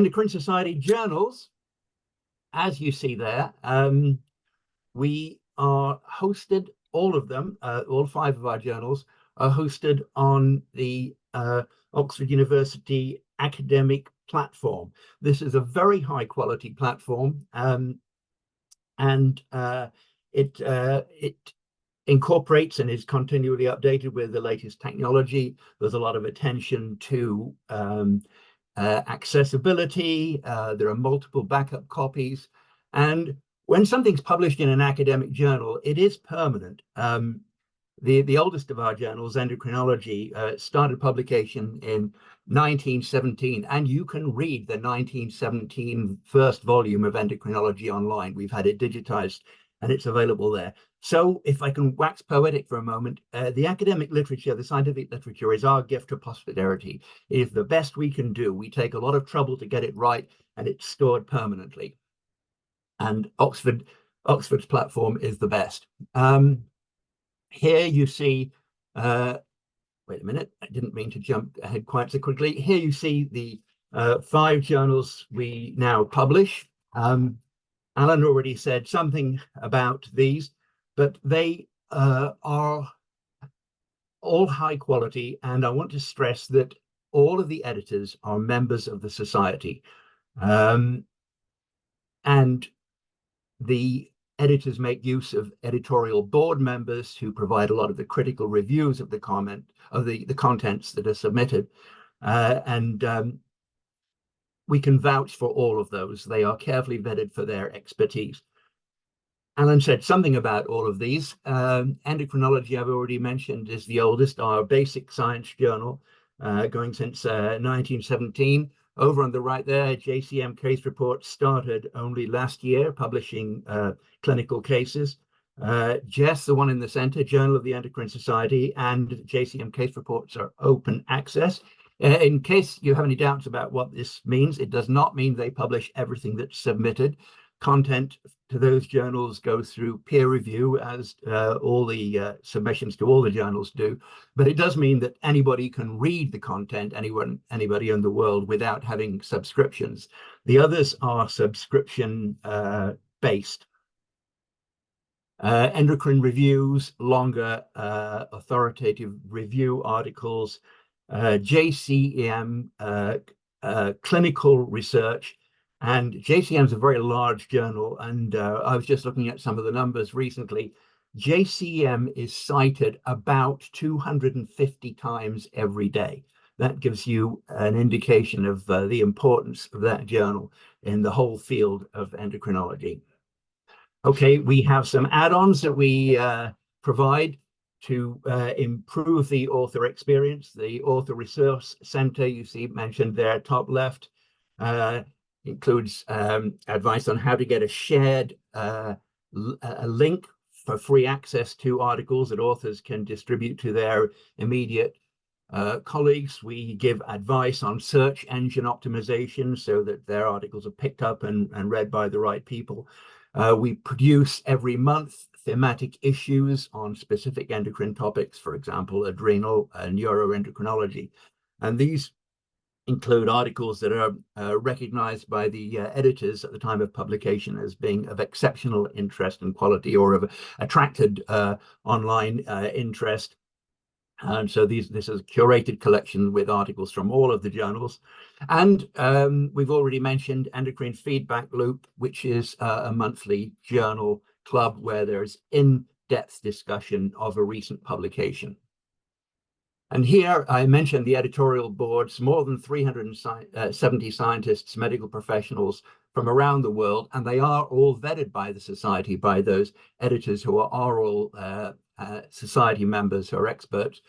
Endocrine Society journals, as you see there, we are hosted, all of them, all 5 of our journals are hosted on the Oxford University academic platform. This is a very high quality platform, and it incorporates and is continually updated with the latest technology. There's a lot of attention to accessibility. There are multiple backup copies, and when something's published in an academic journal, it is permanent. The oldest of our journals, Endocrinology, started publication in 1917, and you can read the 1917 first volume of Endocrinology online. We've had it digitized, and it's available there. So if I can wax poetic for a moment, the academic literature, the scientific literature, is our gift to posterity. It is the best we can do. We take a lot of trouble to get it right, and it's stored permanently. And Oxford's platform is the best. Here you see, wait a minute, I didn't mean to jump ahead quite so quickly. Here you see the 5 journals we now publish. Alan already said something about these, but they are all high quality, and I want to stress that all of the editors are members of the society. And the editors make use of editorial board members who provide a lot of the critical reviews of the contents that are submitted. We can vouch for all of those. They are carefully vetted for their expertise. Alan said something about all of these. Endocrinology, I've already mentioned, is the oldest, our basic science journal, going since 1917. Over on the right there, JCM case reports started only last year, publishing clinical cases. Jess, the one in the center, Journal of the Endocrine Society, and JCM case reports are open access. In case you have any doubts about what this means, it does not mean they publish everything that's submitted. Content to those journals goes through peer review, as all the submissions to all the journals do. But it does mean that anybody can read the content, anybody in the world, without having subscriptions. The others are subscription based. Endocrine reviews, longer authoritative review articles, JCM clinical research. And JCM is a very large journal, and I was just looking at some of the numbers recently. JCM is cited about 250 times every day. That gives you an indication of the importance of that journal in the whole field of endocrinology. Okay, we have some add-ons that we provide to improve the author experience. The Author Resource Center, you see mentioned there, top left, includes advice on how to get a shared a link for free access to articles that authors can distribute to their immediate colleagues. We give advice on search engine optimization so that their articles are picked up and read by the right people. We produce every month thematic issues on specific endocrine topics, for example, adrenal and neuroendocrinology. And these include articles that are recognized by the editors at the time of publication as being of exceptional interest and quality, or of attracted online interest. And so this is a curated collection with articles from all of the journals. And we've already mentioned Endocrine Feedback Loop, which is a monthly journal club where there's in-depth discussion of a recent publication. And here I mentioned the editorial boards, more than 370 scientists, medical professionals from around the world, and they are all vetted by the society, by those editors who are all society members who are experts.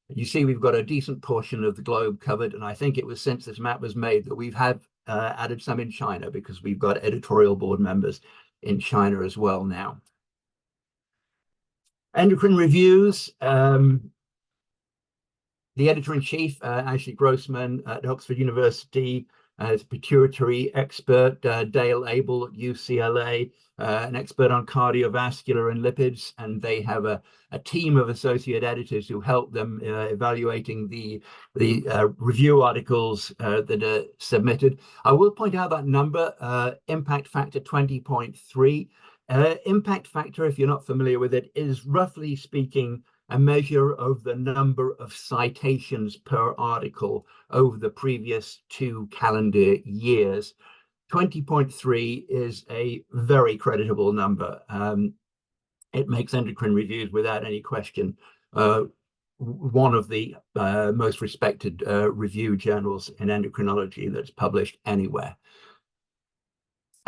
You see, we've got a decent portion of the globe covered, and I think it was since this map was made that we've added some in China, because we've got editorial board members in China as well now. Endocrine reviews. The editor-in-chief, Ashley Grossman at Oxford University, as pituitary expert, Dale Abel at UCLA, an expert on cardiovascular and lipids, and they have a team of associate editors who help them evaluating the review articles that are submitted. I will point out that number, impact factor 20.3. Impact factor, if you're not familiar with it, is roughly speaking a measure of the number of citations per article over the previous 2 calendar years. 20.3 is a very creditable number. It makes Endocrine Reviews, without any question, one of the most respected review journals in endocrinology that's published anywhere.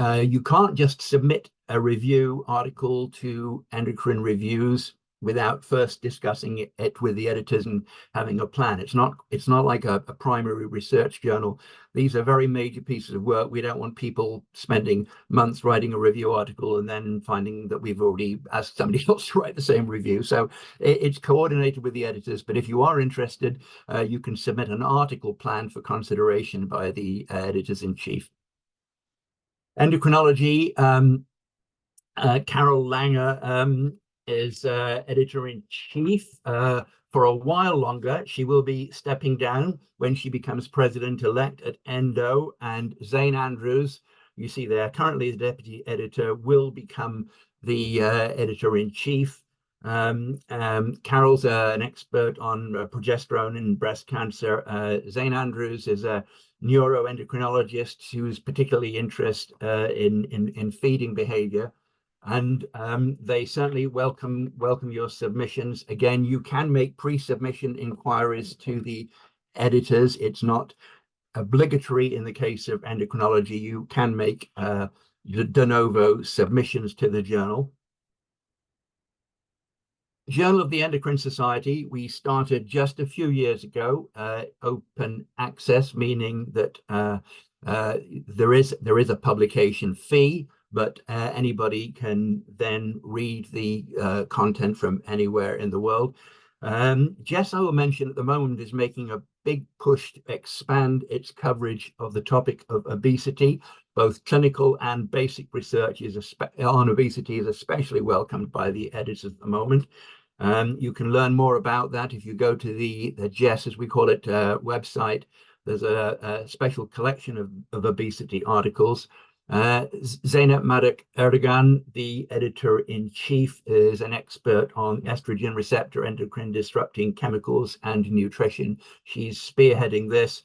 You can't just submit a review article to Endocrine Reviews without first discussing it with the editors and having a plan. It's not like a primary research journal. These are very major pieces of work. We don't want people spending months writing a review article and then finding that we've already asked somebody else to write the same review. So it's coordinated with the editors. But if you are interested, you can submit an article plan for consideration by the editors-in-chief. Endocrinology, Carol Langer is editor-in-chief for a while longer. She will be stepping down when she becomes president-elect at Endo, and Zane Andrews, you see there, currently the deputy editor, will become the editor-in-chief. Carol's an expert on progesterone and breast cancer. Zane Andrews is a neuroendocrinologist who's particularly interested in feeding behavior. And they certainly welcome your submissions. Again, you can make pre-submission inquiries to the editors. It's not obligatory in the case of endocrinology. You can make de novo submissions to the journal. Journal of the Endocrine Society, we started just a few years ago, open access, meaning that there is a publication fee, but anybody can then read the content from anywhere in the world. Jess, I will mention at the moment, is making a big push to expand its coverage of the topic of obesity. Both clinical and basic research on obesity is especially welcomed by the editors at the moment. You can learn more about that if you go to the Jess, as we call it, website. There's a special collection of obesity articles. Zeynep Maddock Erdogan, the editor-in-chief, is an expert on estrogen receptor endocrine disrupting chemicals and nutrition. She's spearheading this.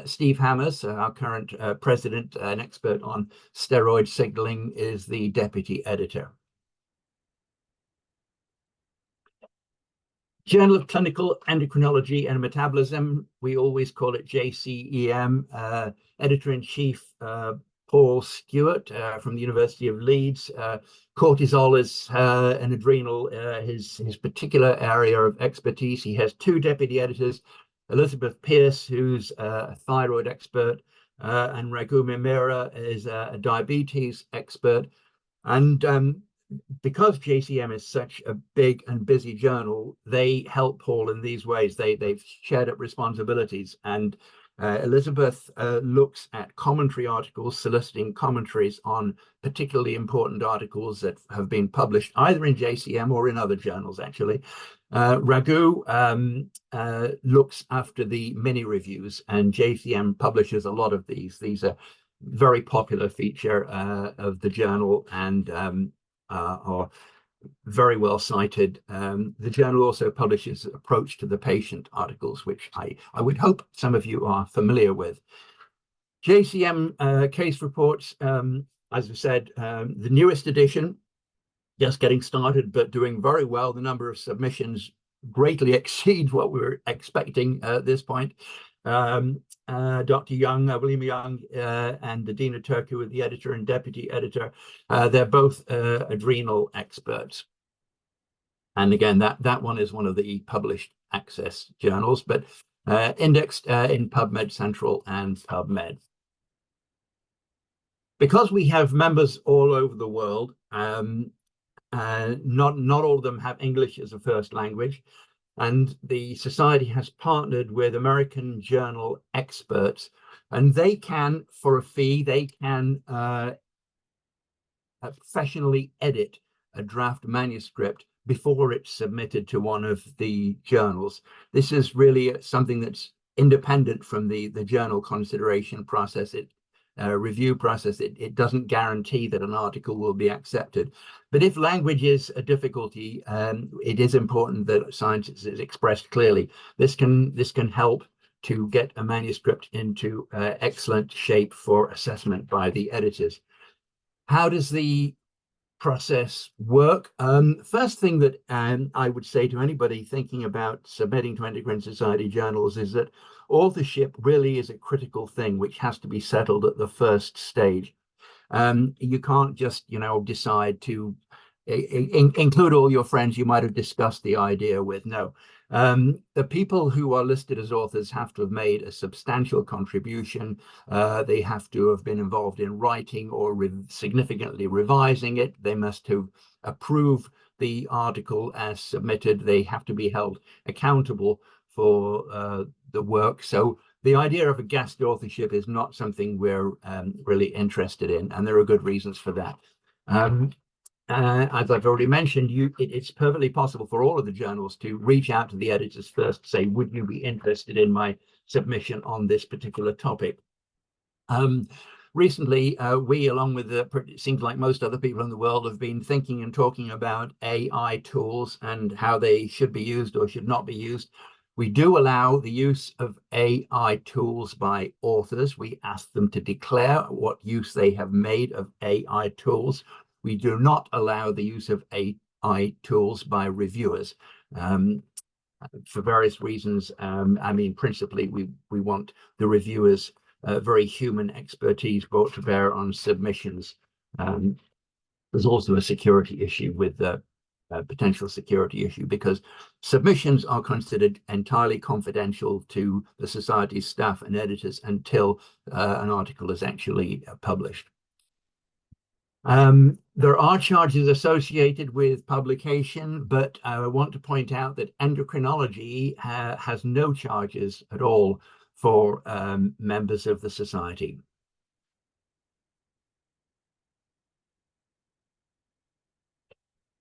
Steve Hammers, our current president, an expert on steroid signaling, is the deputy editor. Journal of Clinical Endocrinology and Metabolism, we always call it JCEM. Editor-in-chief Paul Stewart from the University of Leeds. Cortisol is an adrenal, his particular area of expertise. He has 2 deputy editors, Elizabeth Pierce, who's a thyroid expert, and Raghu Mimira is a diabetes expert. And because JCM is such a big and busy journal, they help Paul in these ways. They've shared up responsibilities, and Elizabeth looks at commentary articles, soliciting commentaries on particularly important articles that have been published either in JCM or in other journals, actually. Raghu looks after the mini reviews, and JCM publishes a lot of these. These are very popular feature of the journal, and are very well cited. The journal also publishes approach to the patient articles, which I would hope some of you are familiar with. JCM case reports, as I said, the newest edition, just getting started, but doing very well. The number of submissions greatly exceeds what we were expecting at this point. Dr. Young, William Young, and Adina Turku, the editor and deputy editor, they're both adrenal experts. And again, that one is one of the published access journals, but indexed in PubMed Central and PubMed. Because we have members all over the world, not all of them have English as a first language, and the society has partnered with American journal experts And they can, for a fee, they can professionally edit a draft manuscript before it's submitted to one of the journals. This is really something that's independent from the journal consideration process. Review process. It doesn't guarantee that an article will be accepted. But if language is a difficulty, it is important that science is expressed clearly. This can help to get a manuscript into excellent shape for assessment by the editors. How does the process work? First thing that I would say to anybody thinking about submitting to Endocrine Society journals is that authorship really is a critical thing which has to be settled at the first stage. You can't just, decide to include all your friends you might have discussed the idea with. No. The people who are listed as authors have to have made a substantial contribution. They have to have been involved in writing or significantly revising it. They must have approved the article as submitted. They have to be held accountable for the work. So the idea of a guest authorship is not something we're really interested in, and there are good reasons for that. As I've already mentioned, it's perfectly possible for all of the journals to reach out to the editors first, say, would you be interested in my submission on this particular topic? Recently, we, along with it seems like most other people in the world, have been thinking and talking about AI tools and how they should be used or should not be used. We do allow the use of AI tools by authors. We ask them to declare what use they have made of AI tools. We do not allow the use of AI tools by reviewers for various reasons. Principally, we want the reviewers' very human expertise brought to bear on submissions. There's also a security issue with the potential security issue because submissions are considered entirely confidential to the Society's staff and editors until an article is actually published. There are charges associated with publication, but I want to point out that endocrinology has no charges at all for members of the Society.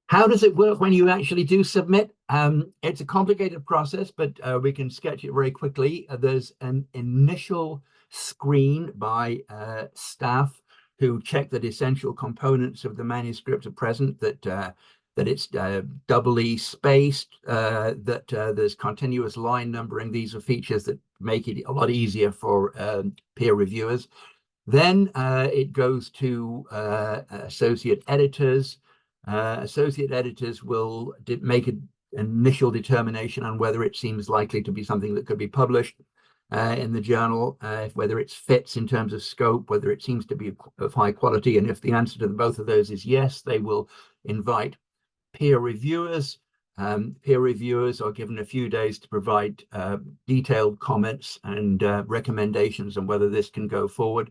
How does it work when you actually do submit? It's a complicated process, but we can sketch it very quickly. There's an initial screen by staff who check that essential components of the manuscript are present, that it's doubly spaced, that there's continuous line numbering. These are features that make it a lot easier for peer reviewers. Then it goes to associate editors. Associate editors will make an initial determination on whether it seems likely to be something that could be published in the journal, whether it fits in terms of scope, whether it seems to be of high quality. And if the answer to both of those is yes, they will invite peer reviewers. Peer reviewers are given a few days to provide detailed comments and recommendations on whether this can go forward.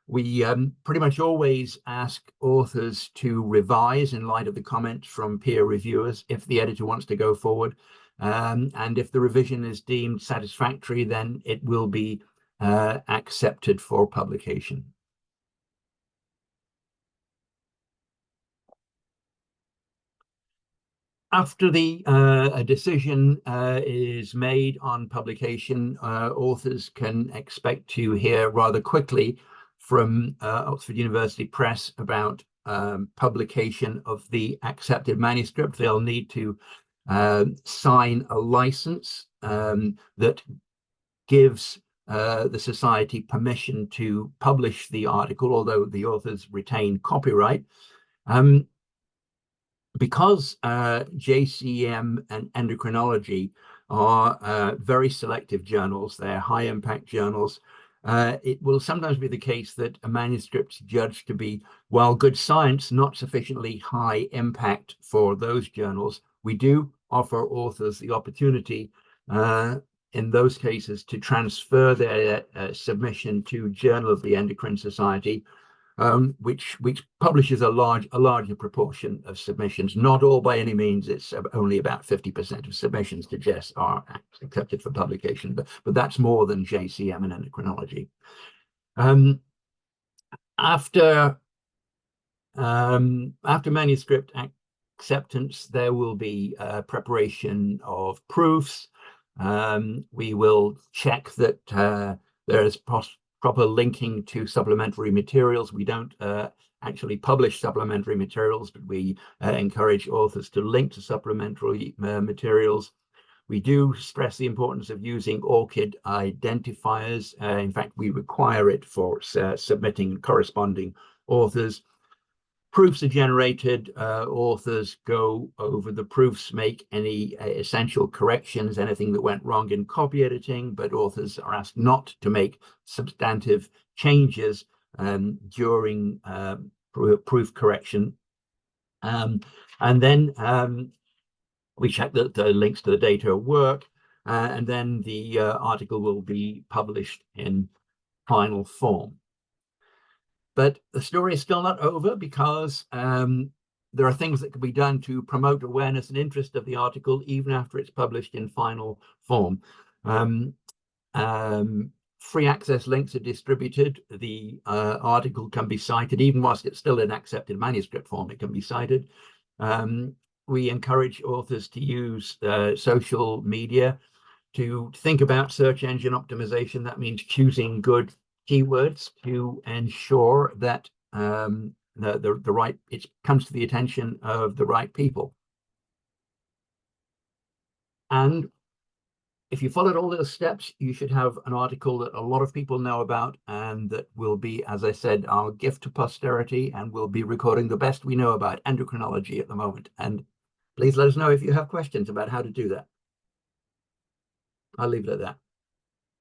We pretty much always ask authors to revise in light of the comments from peer reviewers if the editor wants to go forward. And if the revision is deemed satisfactory, then it will be accepted for publication. After a decision is made on publication, authors can expect to hear rather quickly from Oxford University Press about publication of the accepted manuscript. They'll need to sign a license that gives the Society permission to publish the article, although the authors retain copyright. Because JCEM and Endocrinology are very selective journals, they're high impact journals, it will sometimes be the case that a manuscript's judged to be, while good science, not sufficiently high impact for those journals. We do offer authors the opportunity in those cases to transfer their submission to Journal of the Endocrine Society, which publishes a larger proportion of submissions. Not all by any means. It's only about 50% of submissions to JES are accepted for publication, but that's more than JCM and endocrinology. After manuscript acceptance, there will be preparation of proofs. We will check that there is proper linking to supplementary materials. We don't actually publish supplementary materials, but we encourage authors to link to supplementary materials. We do stress the importance of using ORCID identifiers. In fact, we require it for submitting corresponding authors. Proofs are generated, authors go over the proofs, make any essential corrections, anything that went wrong in copy editing, but authors are asked not to make substantive changes during proof correction. And then we check that the links to the data work, and then the article will be published in final form. But the story is still not over, because there are things that can be done to promote awareness and interest of the article even after it's published in final form. Free access links are distributed. The article can be cited, even whilst it's still in accepted manuscript form, it can be cited. We encourage authors to use social media to think about search engine optimization. That means choosing good keywords to ensure that it comes to the attention of the right people. And if you followed all those steps, you should have an article that a lot of people know about, and that will be, as I said, our gift to posterity, and we'll be recording the best we know about endocrinology at the moment. And please let us know if you have questions about how to do that. I'll leave it at that.